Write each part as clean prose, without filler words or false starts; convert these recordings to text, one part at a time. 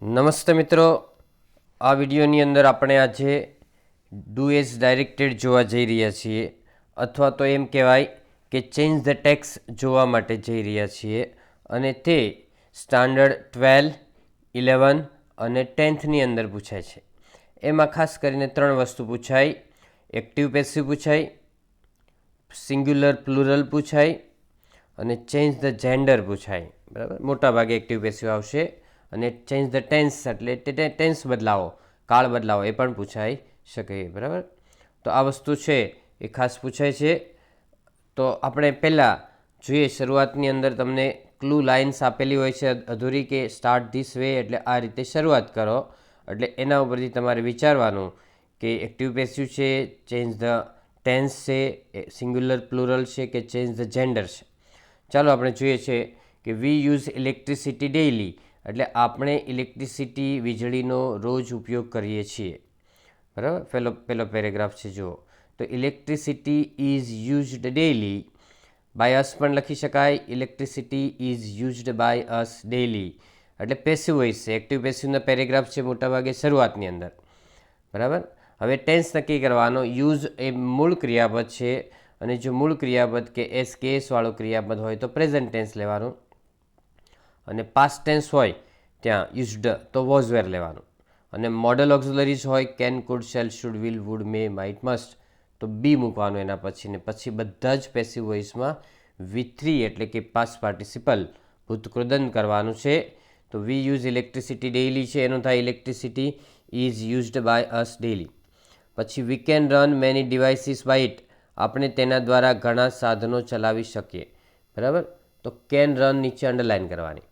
નમસ્તે મિત્રો, આ વિડીયોની અંદર આપણે આજે ડુ એઝ ડાયરેક્ટેડ જોવા જઈ રહ્યા છીએ, અથવા તો એમ કહેવાય કે ચેન્જ ધ ટેક્સ જોવા માટે જઈ રહ્યા છીએ, અને તે સ્ટાન્ડર્ડ 12, 11 અને 10થની અંદર પૂછાય છે. એમાં ખાસ કરીને 3 વસ્તુ પૂછાય: એક્ટિવ પેસિવ પૂછાય, સિંગ્યુલર પ્લુરલ પૂછાય અને ચેન્જ ધ જેન્ડર પૂછાય. બરાબર, મોટાભાગે એક્ટિવ પેસિવ આવશે. અને ચેન્જ ધ ટેન્સ એટલે ટેન્સ બદલાવો, કાળ બદલાવો, એ પણ પૂછાઈ શકે. બરાબર, તો આ વસ્તુ છે એ ખાસ પૂછાય છે. તો આપણે પહેલાં જોઈએ, શરૂઆતની અંદર તમને ક્લુ લાઇન્સ આપેલી હોય છે અધૂરી, કે સ્ટાર્ટ ધીસ વે, એટલે આ રીતે શરૂઆત કરો. એટલે એના ઉપરથી તમારે વિચારવાનું કે એક્ટિવ પેસિવ છે, ચેન્જ ધ ટેન્સ છે, સિંગ્યુલર પ્લુરલ છે કે ચેન્જ ધ જેન્ડર છે. ચાલો આપણે જોઈએ છે કે વી યુઝ ઇલેક્ટ્રિસિટી ડેઇલી, એટલે આપણે ઇલેક્ટ્રિસિટી, વીજળીનો રોજ ઉપયોગ કરીએ છીએ. બરાબર, પહેલો પેરેગ્રાફ છે જુઓ. તો electricity is used daily by us પણ લખી શકાય. Electricity is used by us daily એટલે પેસિવ વોઇસ છે. એક્ટિવ પેસિવના પેરેગ્રાફ છે મોટાભાગે શરૂઆતની અંદર. બરાબર, હવે ટેન્સ નક્કી કરવાનો. યુઝ એ મૂળ ક્રિયાપદ છે, અને જો મૂળ ક્રિયાપદ કે કેસવાળું ક્રિયાપદ હોય તો પ્રેઝન્ટ ટેન્સ લેવાનું, અને પાસ્ટ ટેન્સ હોય ત્યાં યુઝડ તો વોઝ વેર લેવાનું. અને મોડલ ઓક્ઝિલરીઝ હોય can, could, shall, should, will, would, may, might, must, તો બી મૂકવાનું એના પછી. ને પછી બધા જ પેસિવ વોઇસમાં V3 એટલે કે પાસ્ટ પાર્ટિસિપલ ભૂતકૃદંત કરવાનું છે. તો વી યુઝ ઇલેક્ટ્રિસિટી ડેઇલી છે, એનું થાય electricity is used by us daily. પછી we can run many devices by it, આપણે તેના દ્વારા ઘણા સાધનો ચલાવી શકીએ. બરાબર, તો કેન રન નીચે અંડરલાઇન કરવાની.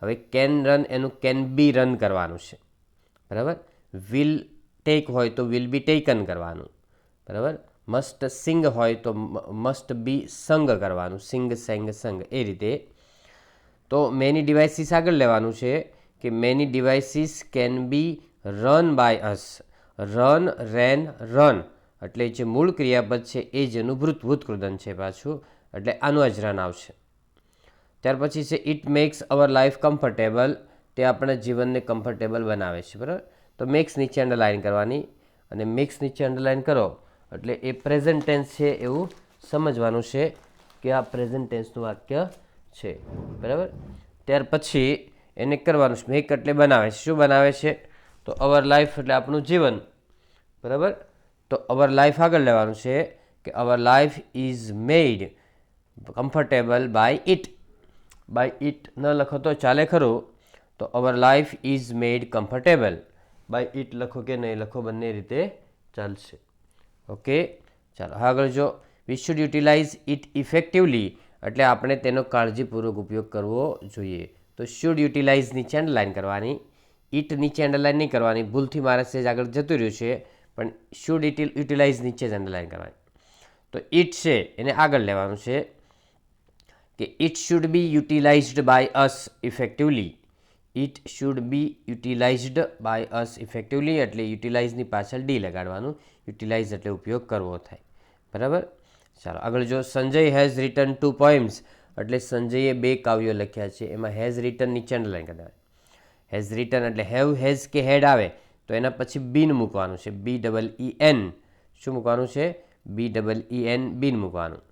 હવે કેન રન એનું કેન બી રન કરવાનું છે. બરાબર, વિલ ટેક હોય તો વિલ બી ટેકન કરવાનું. બરાબર, મસ્ટ સિંગ હોય તો મસ્ટ બી સંગ કરવાનું. સિંગ, સેંગ, સંગ, એ રીતે. તો મેની ડિવાઇસીસ આગળ લેવાનું છે કે many devices can be run by us. Run, ran, run એટલે જે મૂળ ક્રિયાપદ છે એ જ એનું ભૂતકૃદંત છે પાછું, એટલે આનું જ રન આવશે. ત્યાર પછી છે it max our life comfortable, તે આપણા જીવનને કમ્ફર્ટેબલ બનાવે છે. બરાબર, તો મેક્સ નીચે અંડરલાઇન કરવાની, અને મેક્સ નીચે અંડરલાઇન કરો એટલે એ પ્રેઝન્ટ ટેન્સ છે એવું સમજવાનું છે કે આ પ્રેઝન્ટ ટેન્સનું વાક્ય છે. બરાબર, ત્યાર પછી એને કરવાનું છે મેક એટલે બનાવે છે. શું બનાવે છે? તો અવર લાઈફ એટલે આપણું જીવન. બરાબર, તો અવર લાઈફ આગળ લેવાનું છે કે our life is made comfortable by it. By it ન લખો તો ચાલે ખરું, તો our life is made comfortable. By it લખો કે નહીં લખો, બંને રીતે ચાલશે. ઓકે, ચાલો આગળ જો. We should utilise it effectively, એટલે આપણે તેનો કાળજીપૂર્વક ઉપયોગ કરવો જોઈએ. તો શુડ યુટિલાઇઝ નીચે અંડરલાઇન કરવાની, ઇટ નીચે અંડરલાઇન નહીં કરવાની. ભૂલથી મારા સેજ આગળ જતું રહ્યું છે, પણ શુડ યુટિલાઇઝ નીચે જ અંડરલાઇન કરવાની. તો ઇટ છે એને આગળ લેવાનું છે કે it should be utilized by us effectively. It should be utilized by us effectively એટલે યુટિલાઇઝની પાછળ ડી લગાડવાનું. યુટિલાઇઝ એટલે ઉપયોગ કરવો થાય. બરાબર, ચાલો આગળ જો. સંજય હેઝ રિટન 2 પોએમ્સ, એટલે સંજયે 2 કાવ્યો લખ્યા છે. એમાં હેઝ રિટન નીચે અંડરલાઇન કરી દેવાય. હેઝ રિટન એટલે હેવ, હેઝ કે હેડ આવે તો એના પછી બીન મૂકવાનું છે. BEEN. શું મૂકવાનું છે? BEEN, બીન મૂકવાનું.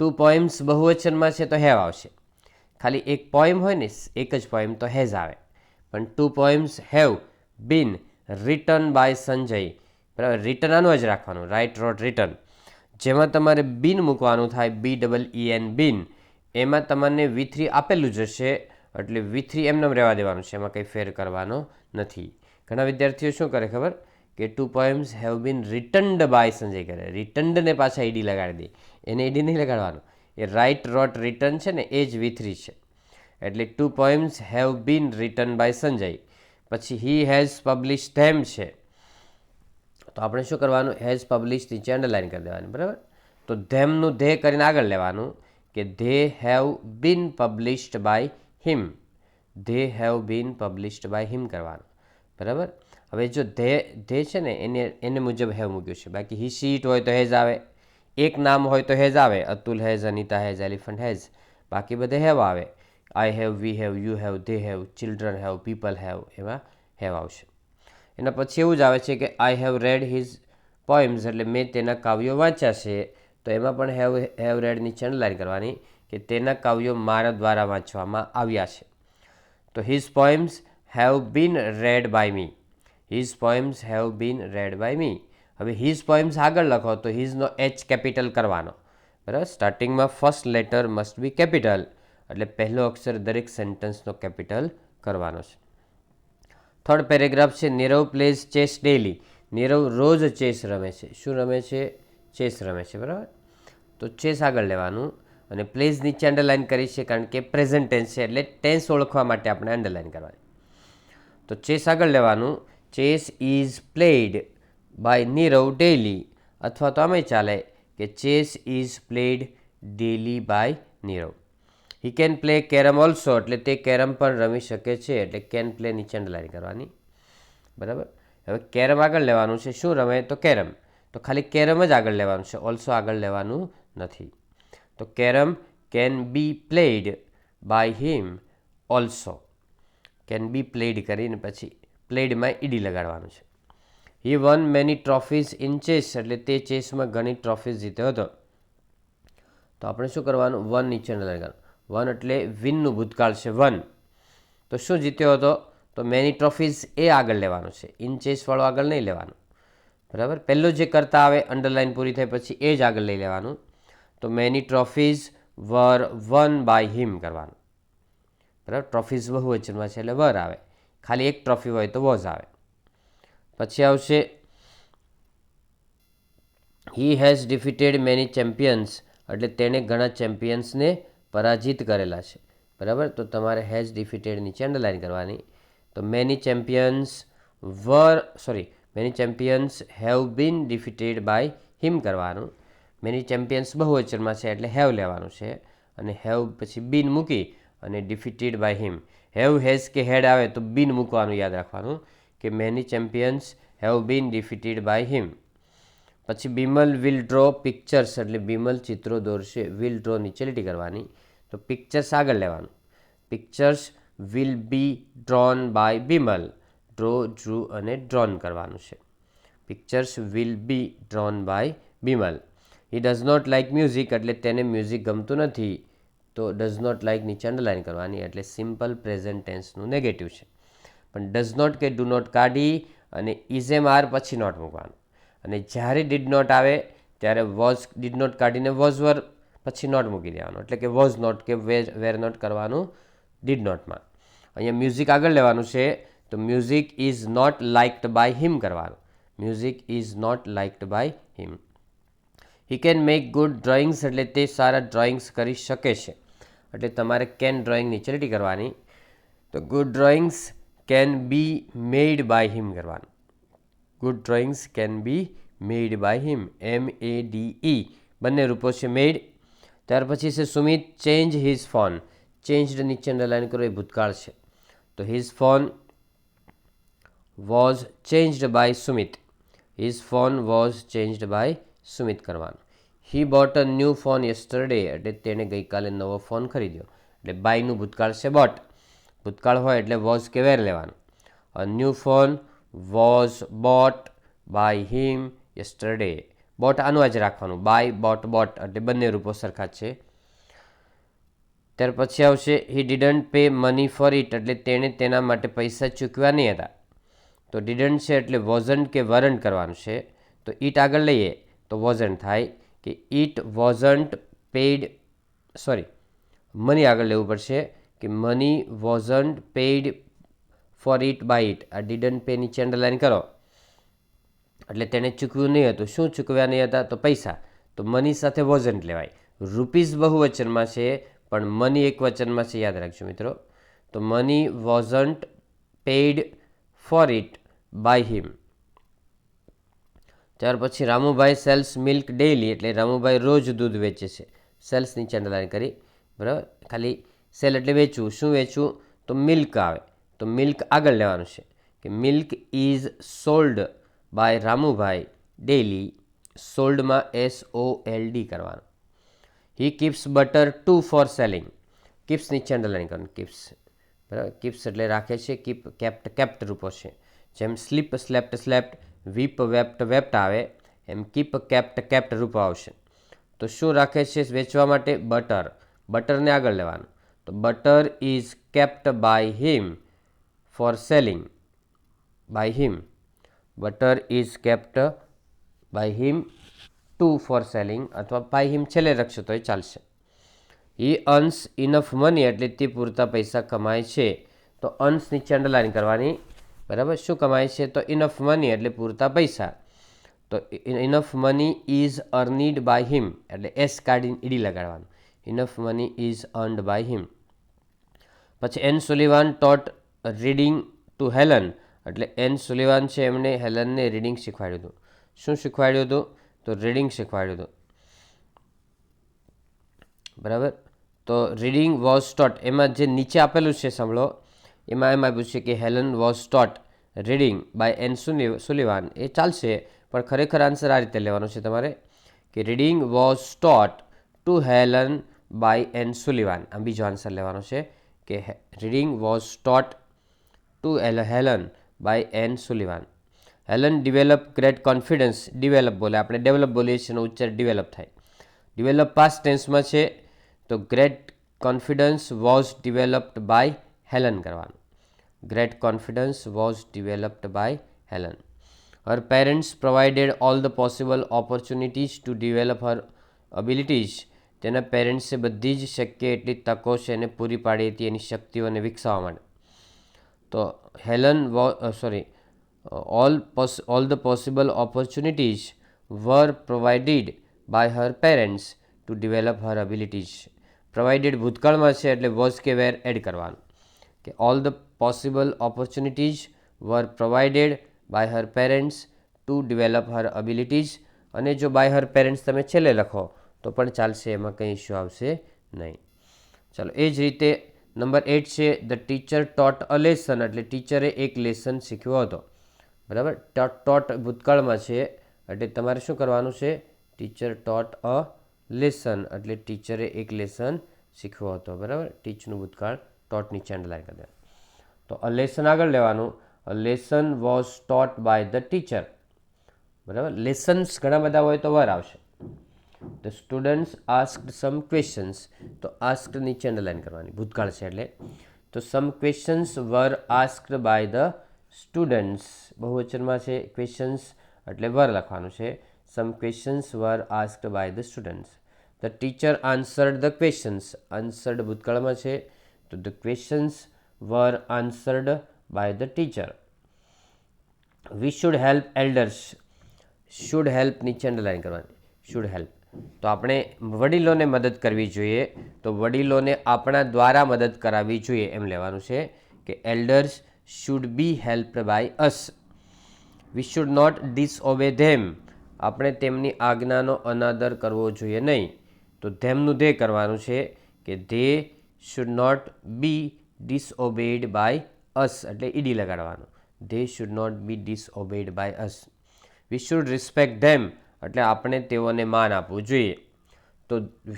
2 પોએમ્સ બહુવચનમાં છે તો હેવ આવશે. ખાલી એક પોએમ હોય ને, એક જ પોએમ, તો હેઝ આવે. પણ 2 poems have been written by Sanjay. બરાબર, રિટન આનું જ રાખવાનું, રાઇટ, રોટ, રિટન. જેમાં તમારે બીન મૂકવાનું થાય, BEEN, બીન, એમાં તમને V3 આપેલું જ હશે, એટલે V3 એમને રહેવા દેવાનું છે, એમાં કંઈ ફેર કરવાનો નથી. ઘણા વિદ્યાર્થીઓ શું કરે ખબર, કે 2 poems have been written by Sanjay કરે. રિટન્ડને પાછા ઈડી લગાડી દે. એને ઈડી નહીં લગાડવાનું. એ રાઇટ, રોટ, રિટન છે ને એ જ V3 છે. એટલે 2 poems have been written by Sanjay. પછી હી હેઝ પબ્લિશ ધેમ છે, તો આપણે શું કરવાનું? હેઝ પબ્લિશ નીચે અંડરલાઇન કરી દેવાની. બરાબર, તો ધેમનું ધે કરીને આગળ લેવાનું કે they have been published by him. They have been published by him કરવાનું. બરાબર, હવે જો ધે છે ને એને મુજબ હેવ મૂક્યું છે. બાકી હી, સી, ઇટ હોય તો હેઝ આવે. એક નામ હોય તો હેઝ આવે. Atul has, Anita has, elephant has. બાકી બધે હેવ આવે. I have, we have, you have, they have, children have, people have, એમાં હેવ આવશે. એના પછી એવું જ આવે છે કે I have red his poems, એટલે મેં તેના કાવ્યો વાંચ્યા છે. તો એમાં પણ હેવ રેડ નીચે અંડરલાઇન કરવાની કે તેના કાવ્યો મારા દ્વારા વાંચવામાં આવ્યા છે. તો his poems have been read by me. His poems have been read by me. હવે હિઝ પોએમ્સ આગળ લખો તો હિઝનો એચ કેપિટલ કરવાનો, બરાબર. સ્ટાર્ટિંગમાં first letter must be capital, એટલે પહેલો અક્ષર દરેક સેન્ટન્સનો કેપિટલ કરવાનો છે. થર્ડ પેરેગ્રાફ છે Nirav plays chess daily. Nirav રોજ ચેસ રમે છે. શું રમે છે? ચેસ રમે છે, બરાબર. તો ચેસ આગળ લેવાનું અને પ્લેઝ નીચે અંડરલાઇન કરી છે કારણ કે પ્રેઝન્ટ ટેન્સ છે એટલે ટેન્સ ઓળખવા માટે આપણે અંડરલાઇન કરવાની. તો ચેસ આગળ લેવાનું. Chess is played by Nirav daily, અથવા તો આમે ચાલે કે chess is played daily by Nirav. He can play carrom also, એટલે તે કેરમ પણ રમી શકે છે, એટલે કેન પ્લે નીચે અંડરલાઇન કરવાની, બરાબર. હવે કેરમ આગળ લેવાનું છે. શું રમે? તો કેરમ. તો ખાલી કેરમ જ આગળ લેવાનું છે, ઓલ્સો આગળ લેવાનું નથી. તો carrom can be played by him also. Can be played કરીને પછી પ્લેડમાં ઈડી લગાડવાનું છે. He won many trophies in chess, એટલે તે ચેસમાં ઘણી ટ્રોફીઝ જીત્યો હતો. તો આપણે શું કરવાનું? વન નીચે અંડરલાઇન કરવાનું. વન એટલે વિનનું ભૂતકાળ છે, વન. તો શું જીત્યો હતો? તો મેની ટ્રોફીઝ એ આગળ લેવાનું છે, ઇન ચેસવાળો આગળ નહીં લેવાનું, બરાબર. પહેલું જે કરતા આવે અંડરલાઇન પૂરી થાય પછી એ જ આગળ લઈ લેવાનું. તો many trophies were won by him કરવાનું, બરાબર. ટ્રોફીઝ બહુવચનમાં છે એટલે વર આવે, ખાલી એક ટ્રોફી હોય તો વોઝ આવે. પછી આવશે he has defeated many champions, એટલે તેણે ઘણા ચેમ્પિયન્સને પરાજિત કરેલા છે, બરાબર. તો તમારે હેઝ ડિફીટેડ નીચે અંડરલાઇન કરવાની. તો many champions have been defeated by him કરવાનું. મેની ચેમ્પિયન્સ બહુવચનમાં છે એટલે હેવ લેવાનું છે અને હેવ પછી બીન મૂકી અને defeated by him. Have has કે હેડ આવે તો બીન મૂકવાનું યાદ રાખવાનું કે many champions have been defeated by him. પછી બિમલ વિલ ડ્રો પિક્ચર્સ, એટલે બિમલ ચિત્રો દોરશે. વિલ ડ્રો નીચે લીટી કરવાની. તો પિક્ચર્સ આગળ લેવાનું. Pictures will be drawn by Bimal. Draw, drew અને ડ્રોન કરવાનું છે. Pictures will be drawn by Bimal. He does not like music, એટલે તેને મ્યુઝિક ગમતું નથી. તો ડઝ નોટ લાઇક નીચે અંડરલાઇન કરવાની, એટલે સિમ્પલ પ્રેઝન્ટ ટેન્સનું નેગેટિવ છે. પણ ડઝ નોટ કે ડુ નોટ કાઢી અને ઇઝ એમ આર પછી નોટ મૂકવાનું. અને જ્યારે ડીડ નોટ આવે ત્યારે વોઝ ડીડ નોટ કાઢીને વોઝ વર પછી નોટ મૂકી દેવાનું, એટલે કે વોઝ નોટ કે વેર નોટ કરવાનું ડીડ નોટમાં. અહીંયા મ્યુઝિક આગળ લેવાનું છે. તો music is not liked by him કરવાનું. Music is not liked by him. He can make good drawings, એટલે તે સારા ડ્રોઈંગ્સ કરી શકે છે, એટલે તમારે કેન ડ્રોઈંગ નીચે લીટી કરવાની. તો good drawings can be made by him કરવાનું. Good drawings can be made by him, MEDE બંને રૂપો છે મેડ. ત્યાર પછી છે Sumit change his phone. Changed નીચે અંડરલાઇન કરો, એ ભૂતકાળ છે. તો his phone was changed by Sumit. His phone was changed by Sumit કરવાનું. He bought a new phone yesterday, એટલે તેણે ગઈકાલે નવો ફોન ખરીદ્યો. એટલે બાયનું ભૂતકાળ છે બોટ. ભૂતકાળ હોય એટલે વોઝ કે વેર લેવાનું. A new phone was bought by him yesterday. Bought આનું જ રાખવાનું. બાય, બોટ, બોટ એટલે બંને રૂપો સરખા જ છે. ત્યાર પછી આવશે હી didn't pay money for it, એટલે તેણે તેના માટે પૈસા ચૂકવ્યા નહીં હતા. તો ડીડન્ટ છે એટલે વોઝન્ટ કે વરન્ટ કરવાનું છે. તો ઇટ આગળ લઈએ તો વોઝન્ટ થાય કે ઇટ વોઝન્ટ પેઇડ, મની આગળ લેવું પડશે કે money wasn't paid for it by it. આ ડીડન્ટ પે નીચે અંડરલાઇન કરો, એટલે તેને ચૂકવ્યું નહીં હતું. શું ચૂકવ્યા નહીં હતા? તો પૈસા. તો મની સાથે વોઝન્ટ લેવાય. રૂપીઝ બહુવચનમાં છે પણ મની એક વચનમાં છે, યાદ રાખજો મિત્રો. તો money wasn't paid for it by him. ત્યાર પછી રામુભાઈ સેલ્સ મિલ્ક ડેલી, એટલે રામુભાઈ રોજ દૂધ વેચે છે. સેલ્સ નીચે અંડરલાઇન કરી, બરાબર. ખાલી સેલ એટલે વેચવું. શું વેચવું? તો મિલ્ક આવે. તો મિલ્ક આગળ લેવાનું છે કે milk is sold by Ramubhai daily. સોલ્ડમાં SOLD કરવાનું. He keeps butter to for selling. Keeps નીચે અંડરલાઇન કરવાનું. કીપ્સ બરાબર. કીપ્સ એટલે રાખે છે, કીપ કેપ્ટ કેપ્ટ રૂપો છે. જેમ sleep slept slept, weep wept wept આવે એમ કીપ કેપ્ટ કેપ્ટ રૂપો આવશે. તો શું રાખે છે વેચવા માટે? બટર. બટરને આગળ લેવાનું. તો butter is kept by him for selling. By him. Butter is kept by him to for selling, અથવા બાય હિમ છેલ્લે રખશો તો એ ચાલશે. હી અર્ન્સ ઇનફ મની એટલે તે પૂરતા પૈસા કમાય છે. તો અર્ન્સ નીચે અંડરલાઇન કરવાની. બરાબર. શું કમાય છે? તો ઇનફ મની એટલે પૂરતા પૈસા. તો enough money is earned by him એટલે એસ કાઢીને ઈડી લગાડવાનું. Enough money is earned by him. પછી Ann Sullivan taught reading to Helen એટલે એન સુલિવાન છે એમણે હેલનને રીડિંગ શીખવાડ્યું હતું. શું શીખવાડ્યું હતું? તો રીડિંગ શીખવાડ્યું હતું. બરાબર. તો રીડિંગ વોઝ ટોટ, એમાં જે નીચે આપેલું છે સાંભળો, એમ આપ્યું છે કે Helen was taught reading by N Sullivan. એ ચાલશે, પણ ખરેખર આન્સર આ રીતે લેવાનો છે તમારે કે reading was taught to Helen by N Sullivan. આ બીજો આન્સર લેવાનો છે કે reading was taught to Helen by N Sullivan. Helen develop great confidence. Develop બોલે, આપણે ડેવલપ બોલીએ છીએ એનો ઉચ્ચાર ડિવેલપ થાય. ડિવેલપ પાસ્ટ ટેન્સમાં છે તો great confidence was developed by Helen કરવાનું. Great confidence was developed by Helen. Her parents provided all the possible opportunities to develop her abilities. તેના પેરેન્ટ્સે બધી જ શક્ય એટલી તકો છે એને પૂરી પાડી હતી એની શક્તિઓને વિકસાવવા માટે. તો Helen all the possible opportunities were provided by her parents to develop her abilities. Provided ભૂતકાળમાં છે એટલે was કે were એડ કરવાનું કે all the possible opportunities were provided by her parents to develop her abilities. અને જો by her parents તમે છેલ્લે લખો તો પણ ચાલશે, એમાં કંઈ ઇશ્યુ આવશે નહીં. ચાલો, એ જ રીતે નંબર 8 છે the teacher taught a lesson એટલે ટીચરે એક લેસન શીખ્યો હતો. બરાબર. ટોટ ભૂતકાળમાં છે એટલે તમારે શું કરવાનું છે? ટીચર ટોટ અ લેસન એટલે ટીચરે એક લેસન શીખ્યો હતો. બરાબર. ટીચનું ભૂતકાળ ટોટ નીચે અંડરલાઇન કરી દેવાનું. તો અ લેસન આગળ લેવાનું. A lesson was taught by the teacher. બરાબર. લેસન્સ ઘણા બધા હોય તો વર આવશે. The students asked some questions તો આસ્ક્ડ નીચે અંડરલાઇન કરવાની, ભૂતકાળ છે એટલે. તો some questions were asked by the students. બહુવચનમાં છે ક્વેશ્ચન્સ એટલે વર લખવાનું છે. Some questions were asked by the students. The teacher answered the questions. Answered ભૂતકાળમાં છે તો the questions were answered by the teacher. We should help elders. Should help નીચે underline કરવાની. શુડ હેલ્પ તો આપણે વડીલોને મદદ કરવી જોઈએ, તો વડીલોને આપણા દ્વારા મદદ કરાવવી જોઈએ એમ લેવાનું છે કે elders should be helped by us. We should not disobey them. આપણે તેમની આજ્ઞાનો અનાદર કરવો જોઈએ નહીં. તો ધેમનું ધે કરવાનું છે કે they should not be disobeyed by us એટલે ઈડી લગાડવાનું. They should not be disobeyed by us. We should respect them એટલે આપણે તેઓને માન આપવું જોઈએ. તો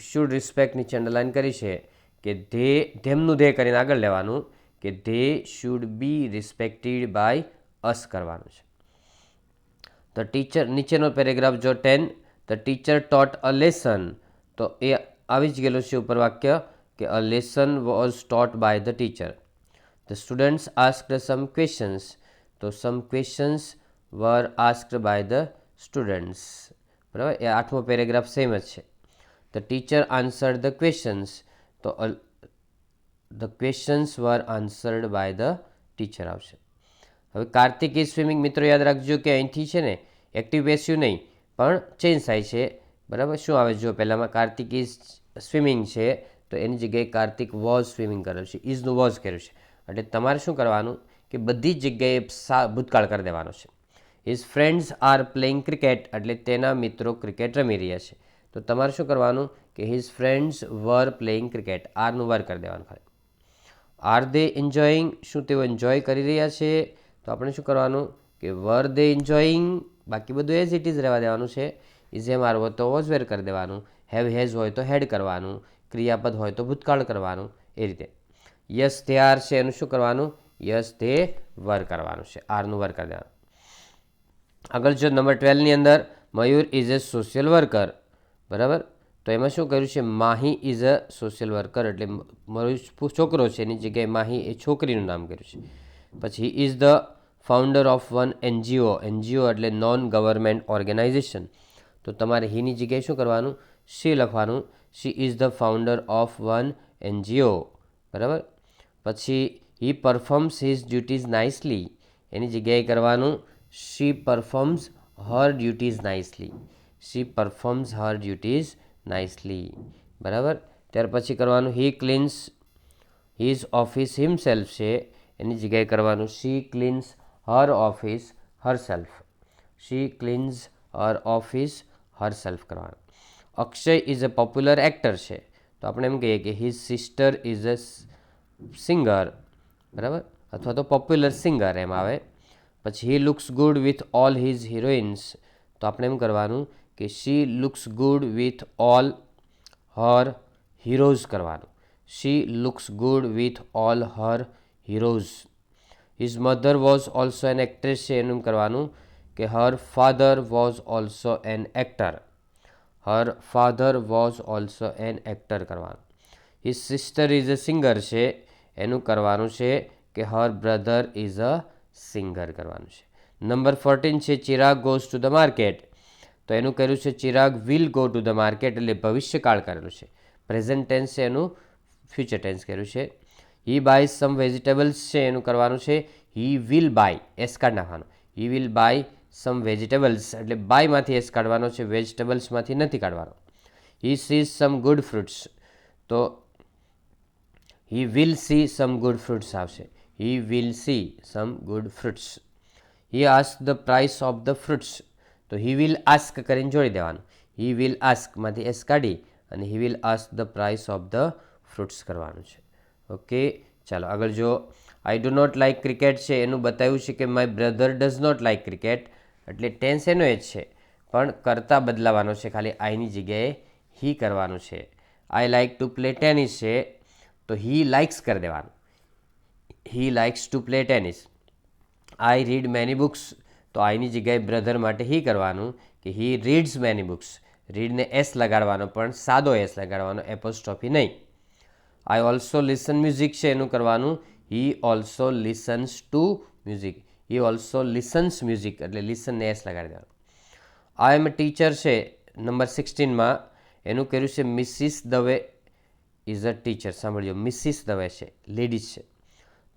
શુડ રિસ્પેક્ટ નીચે અંડરલાઇન કરી છે કે ધેમનું ધે કરીને આગળ લેવાનું કે they should be respected by us કરવાનું છે. ધ ટીચર નીચેનો પેરેગ્રાફ જો 10 the teacher taught a lesson તો એ આવી જ ગયેલું છે ઉપર વાક્ય કે a lesson was taught by the teacher. The students asked some questions તો some questions were asked by the students. બરાબર. એ 8મો પેરેગ્રાફ સેમ જ છે. The teacher answered the questions તો the questions were answered by the teacher આવશે. હવે Kartik is swimming મિત્રો યાદ રાખજો કે અહીંથી છે ને એક્ટિવ પેસિવ નહીં પણ ચેન્જ થાય છે. બરાબર. શું આવે જો પહેલાંમાં કાર્તિક ઇઝ સ્વિમિંગ છે તો એની જગ્યાએ કાર્તિક વોઝ સ્વિમિંગ કર્યું છે, ઇઝનું વોઝ કર્યું છે. એટલે તમારે શું કરવાનું કે બધી જ જગ્યાએ ભૂતકાળ કરી દેવાનો છે. His friends are playing cricket એટલે તેના મિત્રો ક્રિકેટ રમી રહ્યા છે. તો તમારે શું કરવાનું કે હિઝ ફ્રેન્ડ્સ વર પ્લેઇંગ ક્રિકેટ. આરનું વર કરી દેવાનું ખાલી. આર દે એન્જોઈંગ શું તેઓ એન્જોય કરી રહ્યા છે તો આપણે શું કરવાનું કે વર દે એન્જોઈંગ બાકી બધું એઝ ઇટ ઇઝ રહેવા દેવાનું છે. ઇઝ એમ આર હોય તો વોઝ વેર કરી દેવાનું. હેવ હેઝ હોય તો હેડ કરવાનું. ક્રિયાપદ હોય તો ભૂતકાળ કરવાનું. એ રીતે. યસ ધે આર છે એનું શું કરવાનું? યસ ધે વર કરવાનું છે, આરનું વર કરી દેવાનું. આગળ જો નંબર 12ની અંદર મયુર ઇઝ અ સોશિયલ વર્કર, બરાબર. તો એમાં શું કર્યું છે? Mahi is a social worker, એટલે મયુર છોકરો છે એની જગ્યાએ માહી એ છોકરીનું નામ કર્યું છે. પછી he is the founder of one NGO, NGO એટલે નોન ગવર્મેન્ટ ઓર્ગેનાઇઝેશન. તો તમારે હીની જગ્યાએ શું કરવાનું? શી લખવાનું. She is the founder of one NGO, બરાબર. પછી he performs his duties nicely, એની જગ્યાએ કરવાનું she performs her duties nicely. She performs her duties nicely, બરાબર. ત્યાર પછી કરવાનું he cleans his office himself છે એની જગ્યાએ કરવાનું she cleans her office herself. She cleans her office herself કરવાનું. Akshay is a popular actor છે તો આપણે એમ કહીએ કે his sister is a singer, બરાબર, અથવા તો પોપ્યુલર સિંગર એમ આવે. પછી he looks good with all his heroines, તો આપણે એમ કરવાનું કે she looks good with all her heroes કરવાનું. She looks good with all her heroes. His mother was also an actress છે એનું કરવાનું કે her father was also an actor. Her father was also an actor કરવાનું. His sister is a singer છે એનું કરવાનું છે કે her brother is a singer કરવાનું છે. નંબર 14 છે Chirag goes to the market, તો એનું કર્યું છે Chirag will go to the market, એટલે ભવિષ્યકાળ કરેલું છે. પ્રેઝન્ટ ટેન્સ છે એનું ફ્યુચર ટેન્સ કર્યું છે. હી બાય સમ વેજીટેબલ્સ છે એનું કરવાનું છે હી વિલ બાય, એસ કાઢ નાખવાનું. He will buy some vegetables, એટલે બાયમાંથી એસ કાઢવાનો છે, વેજીટેબલ્સમાંથી નથી કાઢવાનો. He sees some good fruits, તો he will see some good fruits આવશે. He will see some good fruits. He ask the price of the fruits, તો હી વિલ આસ્ક કરીને જોડી દેવાનું. હી વિલ આસ્કમાંથી એસ કાઢી અને he will ask the price of the fruits કરવાનું છે. Okay, ચાલો આગળ જો I do not like cricket છે એનું બતાવ્યું છે કે my brother does not like cricket, એટલે ટેન્સ એનો જ છે પણ કરતા બદલાવાનો છે, ખાલી આઈની જગ્યાએ હી કરવાનું છે. I like to play tennis છે તો હી લાઇક્સ કરી દેવાનું. હી likes to play tennis. I read many books, તો આઈની જગ્યાએ બ્રધર માટે હી કરવાનું કે હી રીડ્સ મેની બુક્સ. રીડને એસ લગાડવાનો પણ સાદો એસ લગાડવાનો, એપોસ્ટ્રોફી નહીં. આઈ ઓલ્સો લિસન મ્યુઝિક છે એનું કરવાનું he also listens to music. He also listens music, એટલે લિસનને એસ લગાડી દેવાનું. આઈ એમ અ ટીચર છે નંબર 16માં એનું કર્યું છે Mrs Dave is a teacher. સાંભળજો, મિસિસ દવે છે, લેડીઝ છે.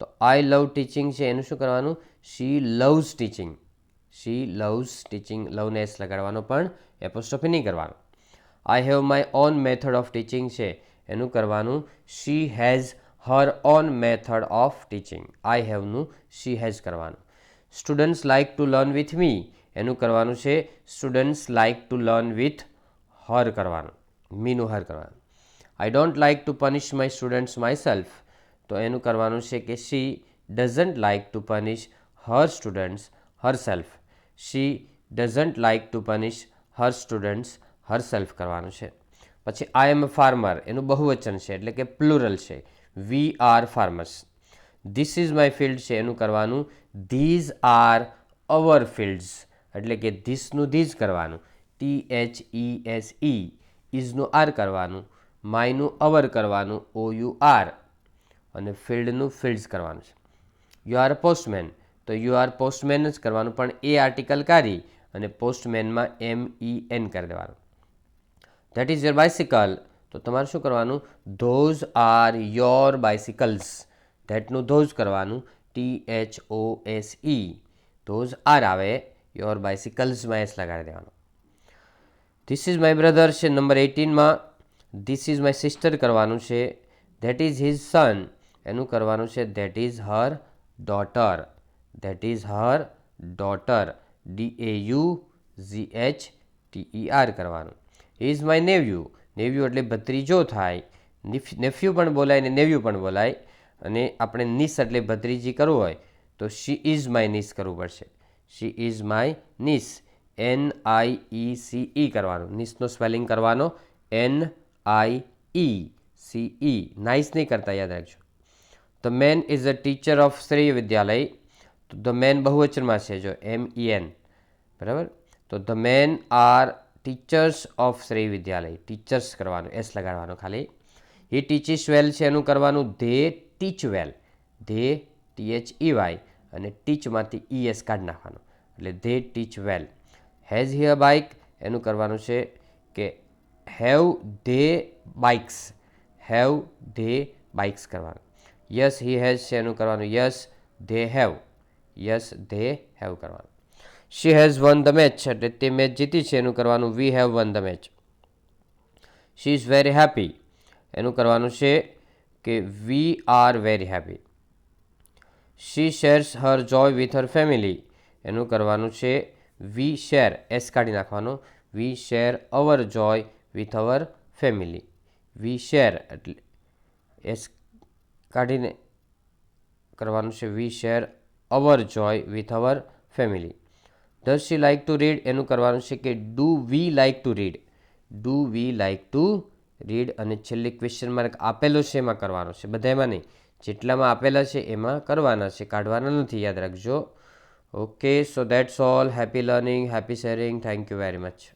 તો આઈ લવ ટીચિંગ છે એનું શું કરવાનું? She loves teaching. She loves teaching, લવને એસ લગાડવાનો પણ એપોસ્ટ્રોફી નહીં કરવાનો. I have my own method of teaching છે એનું કરવાનું she has her own method of teaching. I હેવનું શી હેઝ કરવાનું. Students like to learn with me એનું કરવાનું છે students like to learn with her કરવાનું, મીનું હર કરવાનું. I don't like to punish my students myself, તો એનું કરવાનું છે કે she doesn't like to punish her students herself. She doesn't like to punish her students herself કરવાનું છે. પછી આઈ એમ અ ફાર્મર એનું બહુવચન છે એટલે કે પ્લુરલ છે, we are farmers. This is my field છે એનું કરવાનું ધીઝ આર અવર ફિલ્ડ્સ, એટલે કે ધીસનું ધીઝ કરવાનું, THESE. ઇઝનું આર કરવાનું, માયનું અવર કરવાનું, OUR, અને ફિલ્ડનું ફિલ્ડ્સ કરવાનું છે. યુ આર પોસ્ટમેન, તો યુ આર પોસ્ટમેન જ કરવાનું પણ એ આર્ટિકલ કાઢી અને પોસ્ટમેનમાં MEN કરી દેવાનું. ધેટ ઇઝ યોર બાઇસિકલ, તો તમારે શું કરવાનું? Those are your bicycles. ધેટનું ધોઝ કરવાનું, THOSE. ધોઝ આર આવે, યોર બાઇસિકલ્સમાં એસ લગાડી દેવાનું. ધીસ ઇઝ માય બ્રધર છે નંબર 18માં, ધીસ ઇઝ માય સિસ્ટર કરવાનું છે. ધેટ ઇઝ હિઝ સન એનું કરવાનું છે that is her daughter. That is her daughter, DAUGHTER કરવાનું. હી ઇઝ માય નેવ્યુ, નેવ્યુ એટલે ભત્રીજો થાય, નેફ્યુ પણ બોલાય ને નેવ્યુ પણ બોલાય, અને આપણે નીસ એટલે ભત્રીજી કરવું હોય તો શી ઇઝ માય નીસ કરવું પડશે. She is my niece, NIECE કરવાનું. નીસનો સ્પેલિંગ કરવાનો NIECE, નાઇસ નહીં કરતા, યાદ રાખજો. The man is a teacher of Shrey Vidyalaya. તો ધ મેન બહુવચનમાં છે, જો MEN, બરાબર. તો the men are teachers of Shrey Vidyalaya, teachers કરવાનું, એસ લગાડવાનું ખાલી. હી ટીચીસ વેલ છે એનું કરવાનું they teach well, they THEY, અને ટીચમાંથી ES કાઢી નાખવાનું, એટલે they teach well. Has he a bike એનું કરવાનું છે કે have they bikes, have they bikes કરવાનું. યસ હી હેઝ છે એનું કરવાનું yes they have, yes they have કરવાનું. She has won the match, એટલે તે મેચ જીતી છે એનું કરવાનું we have won the match. She is very happy એનું કરવાનું છે કે we are very happy. She shares her joy with her family એનું કરવાનું છે વી શેર, એસ કાઢી નાખવાનું, we share our joy with our family. We share એટલે એસ કાઢીને કરવાનું છે we share our joy with our family. Does she like to read એનું કરવાનું છે કે do we like to read, do we like to read. અને છેલ્લે ક્વેશ્ચન માર્ક આપેલો છે એમાં કરવાનો છે, બધામાં નહીં, જેટલામાં આપેલા છે એમાં કરવાના છે, કાઢવાના નથી, યાદ રાખજો. Okay, so that's all. Happy learning, happy sharing. Thank you very much.